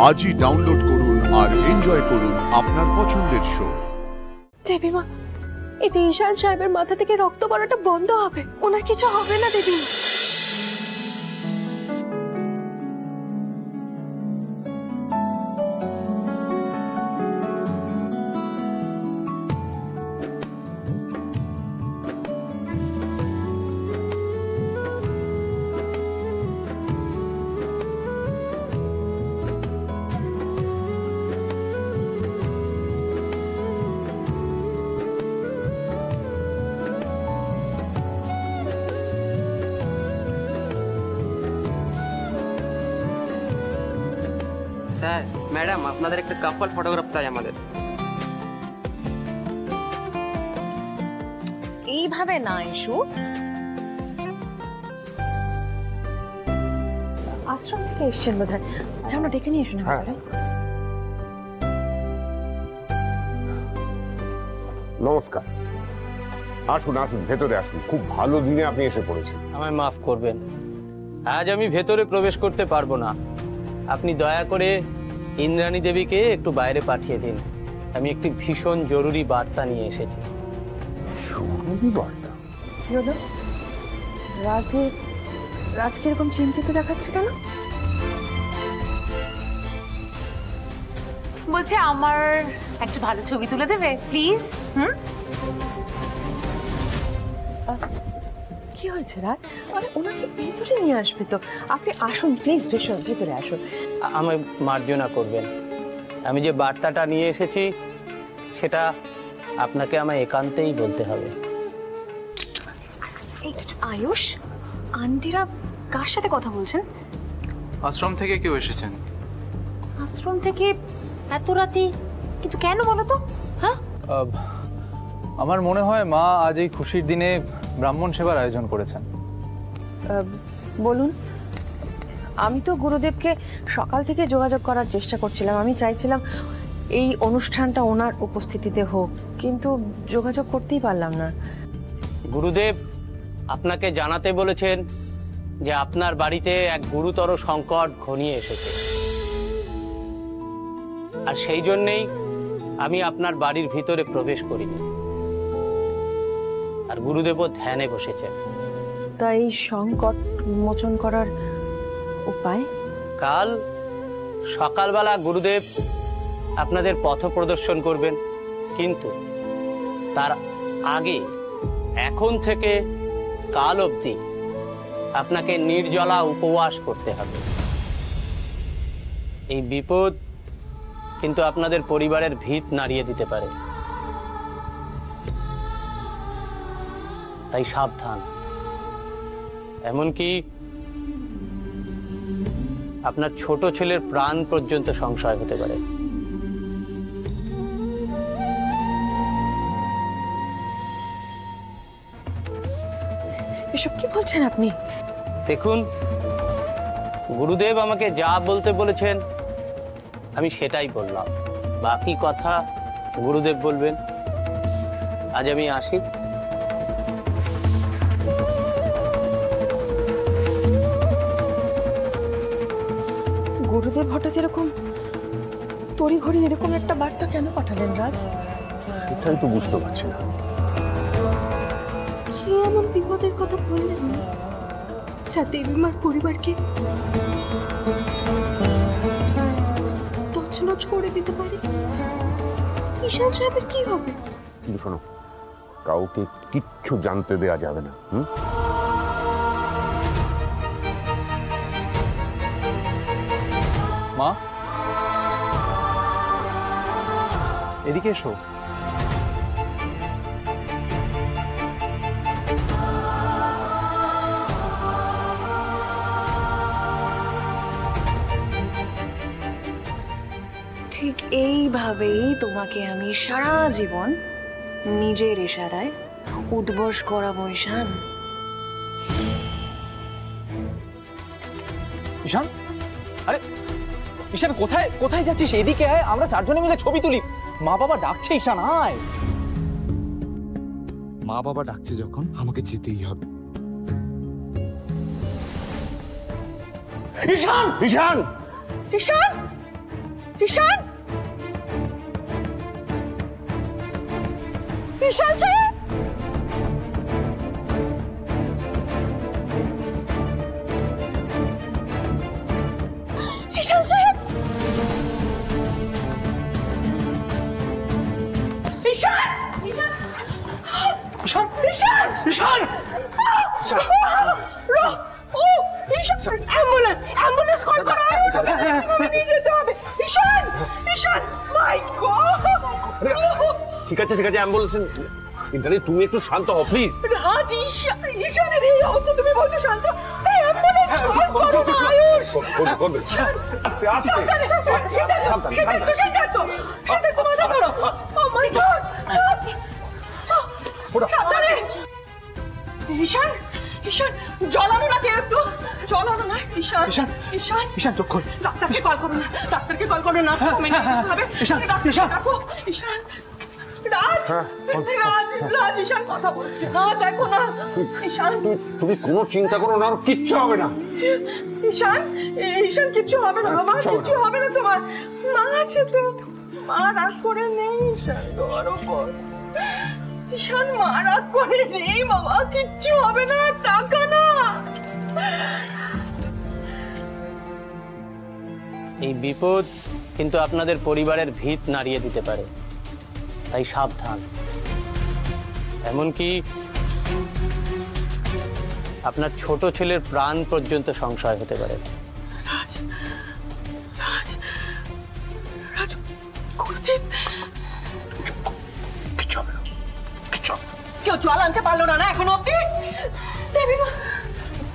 আজই ডাউনলোড করুন আর এনজয় করুন আপনার পছন্দের শো। দেবীমা, এতে ঈশান সাহেবের মাথা থেকে রক্ত পড়াটা বন্ধ হবে, ওনার কিছু হবে না দেবীমা। স্যার, ম্যাডাম, আপনাদের একটা কাপল ফটোগ্রাফ চাই আমাদের। এইভাবে না ইস্যু, আশ্রম থেকে এসছেন বোধহয়, যাও না ডেকে নিয়ে এসো না। নমস্কার, আসুন আসুন, ভেতরে আসুন। খুব ভালো দিনে আপনি এসে পড়েছেন। আমায় মাফ করবেন, আজ আমি ভেতরে প্রবেশ করতে পারবো না। আপনি দয়া করে ইন্দ্রাণী দেবীকে একটু বাইরে পাঠিয়ে দিন। আমি একটি ভীষণ জরুরি বার্তা নিয়ে এসেছি। জরুরি বার্তা? রাজকে এরকম চিন্তিত দেখাচ্ছে কেন? বলছে আমার একটা ভালো ছবি তুলে দেবে প্লিজ। কি হয়েছে রাজ? আরে ওনাকে ভেতরে নিয়ে আসবে তো। আপনি আসুন প্লিজ, ভেতরে আসুন। আমায় মার্জনা করবেন, আমি যে বার্তাটা নিয়ে এসেছি সেটা আপনাকে আমায় একান্তেই বলতে হবে। আয়ুষ, আন্টিরা কার সাথে কথা বলছেন? আশ্রম থেকে কেউ এসেছেন। আশ্রম থেকে এত রাতে? কিন্তু কেন বলো তো? হ্যাঁ, আমার মনে হয় মা আজ এই খুশির দিনে ব্রাহ্মণ সেবার আয়োজন করেছেন। বলুন। আমি তো গুরুদেবকে সকাল থেকে যোগাযোগ করার চেষ্টা করছিলাম, আমি চাইছিলাম এই অনুষ্ঠানটা ওনার উপস্থিতিতে হোক, কিন্তু যোগাযোগ করতেই পারলাম না। গুরুদেব আপনাকে জানাতে বলেছেন যে আপনার বাড়িতে এক গুরুতর সংকট ঘনিয়ে এসেছে, আর সেই জন্যেই আমি আপনার বাড়ির ভিতরে প্রবেশ করিনি, আর গুরুদেবও ধ্যানে বসেছেন। তাই এই সংকট মোচন করার উপায়? কাল সকালবেলা গুরুদেব আপনাদের পথ প্রদর্শন করবেন, কিন্তু তার আগে এখন থেকে কাল অবধি আপনাকে নির্জলা উপবাস করতে হবে। এই বিপদ কিন্তু আপনাদের পরিবারের ভিত নাড়িয়ে দিতে পারে, তাই সাবধান। এমনকি আপনার ছোট ছেলের প্রাণ পর্যন্ত সংশয় হতে পারে। এসব কি বলছেন আপনি? দেখুন, গুরুদেব আমাকে যা বলতে বলেছেন আমি সেটাই বললাম, বাকি কথা গুরুদেব বলবেন। আজ আমি আসি। গুরুদেব হঠাৎ এরকম তড়িঘড়ি এরকম একটা বার্তা কেন পাঠালেন রাজ? এটাই তো বুঝতে পারছি না। কি এমন বিপদের কথা বললেন যা দেবীমার পরিবারকে তছনছ করে দিতে পারে? ঈশান সাহেবের কি হবে? কিন্তু শোনো, কাউকে কিচ্ছু জানতে দেয়া যাবে না। মা, এদিকে এসো। ঠিক এইভাবেই তোমাকে আমি সারা জীবন নিজের ইশারায় উদ্বস করাবো ঈশান। ঈশান, আরে ঈশান, কোথায় কোথায় যাচ্ছিস? এদিকে আয়, আমরা চারজনে মিলে ছবি তুলি। মা বাবা ডাকছে, ঈশান আয়। মা বাবা ডাকছে যখন, আমাকে যেতেই হবে। ঈশান! ঈশান! ঈশান! ঈশান, ঈশান সাহেব, ঈশান সাহেব, ঈশান, ঈশান, ঈশান, ঈশান, ঈশান, ও ঈশান, অ্যাম্বুলেন্স, অ্যাম্বুলেন্স কল করো, নিয়ে যেতে হবে। ঈশান, ঈশান, মাই গড। ঠিক আছে অ্যাম্বুলেন্স। ইন্দ্রাণী তুমি একটু শান্ত হও প্লিজ। রাজ, ঈশান, ঈশানের এই অবস্থা তুমি বলছো শান্ত? এই অ্যাম্বুলেন্স কল করো না, আয়ুষ। আস্তে আস্তে ঈশান, ঈশান, জ্বলানো না কেউ, একটু জ্বলানো না। ঈশান, ঈশান, ঈশান, ঈশান চোখ খোল। ডাক্তারকে কল করো না, ডাক্তারকে কল করো না। ঈশান, ঈশান, ঈশান, রাজ, রাজ, রাজ, ঈশান কথা বলছে না, দেখো না। ঈশান, তুমি কোনো চিন্তা করো না, আর কিচ্ছু হবে না। ঈশান, ঈশান, কিচ্ছু হবে না বাবা, কিচ্ছু হবে না তোমার। মা আছে তো, মা রাগ করে নেই ঈশান তোমার উপর। ঈশান, মা রাগ করে নেই বাবা, কিচ্ছু হবে না, টাকা না। এই বিপদ কিন্তু আপনাদের পরিবারের ভিত নাড়িয়ে দিতে পারে, তাই সাবধান। এমনকি আপনার ছোট ছেলের প্রাণ পর্যন্ত সংশয় হতে পারে। রাজ, রাজ, রাজ, গুরুদেব, কিচ্ছু হবে না, কিচ্ছু হবে না। কেউ জল আনতে পারলো না, না এখন অব্দি? দেবীমা,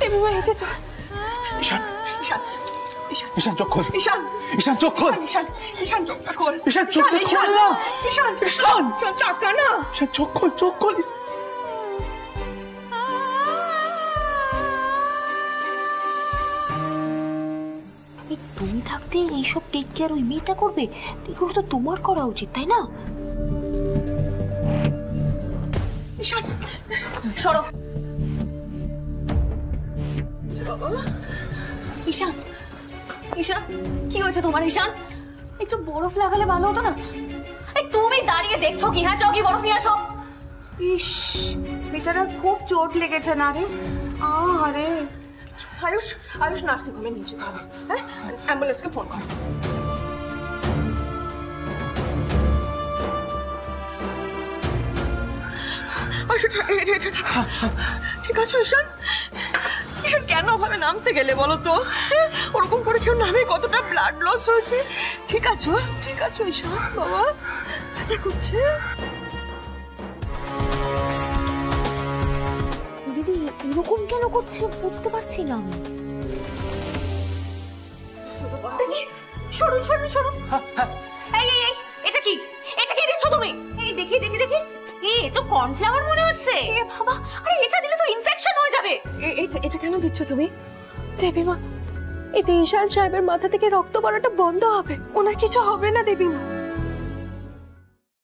দেবীমা এসেছে। ঈশান, ঈশান, ঈশান, ঈশান চোখ খোল। ঈশান, ঈশান চোখ খোল। ঈশান, ঈশান চোখটা খোল। ঈশান চোখটা খোল না। ঈশান, ঈশান, টাকা না। ঈশান চোখ খোল, চোখ খোল। তুমি থাকতে এইসব টেক কেয়ার ওই মেয়েটা করবে? এগুলো তো তোমার করা উচিত, তাই না? ঈশান, সরো। ঈশান, ঈশান, কি হয়েছে তোমার? ঈশান, একটু বরফ লাগালে ভালো হতো না? এই তুমি দাঁড়িয়ে দেখছো কি? হ্যাঁ, যাও কি বরফ নিয়ে আসো। ইস, বেচারা খুব চোট লেগেছে না রে। আরে আয়ুষ, আয়ুষ নার্সিং হোমে নিয়ে যেতে হবে। হ্যাঁ, অ্যাম্বুলেন্সকে ফোন কর। ঠিক আছে ঈশান? ঈশান, কেন ভাবে নামতে গেলে বলো তো? ওরকম করে কেউ নামে? কতটা ব্লাড লস হয়েছে। ঠিক আছে, ঠিক আছে ঈশান বাবা, ব্যথা করছে। দিদি এরকম কেন করছে বুঝতে পারছি না আমি। সরুন, সরুন, সরুন। এই, এই, এই, এটা কি? এটা কি দিচ্ছ তুমি? এই দেখি, দেখি, দেখি। এ তো কর্নফ্লাওয়ার মনে হচ্ছে। এ বাবা, আরে এটা দিলে তো ইনফেকশন হয়ে যাবে। এটা কেন দিচ্ছ তুমি? দেবীমা, এতে ঈশান সাহেবের মাথা থেকে রক্ত পড়াটা বন্ধ হবে, ওনার কিছু হবে না দেবীমা।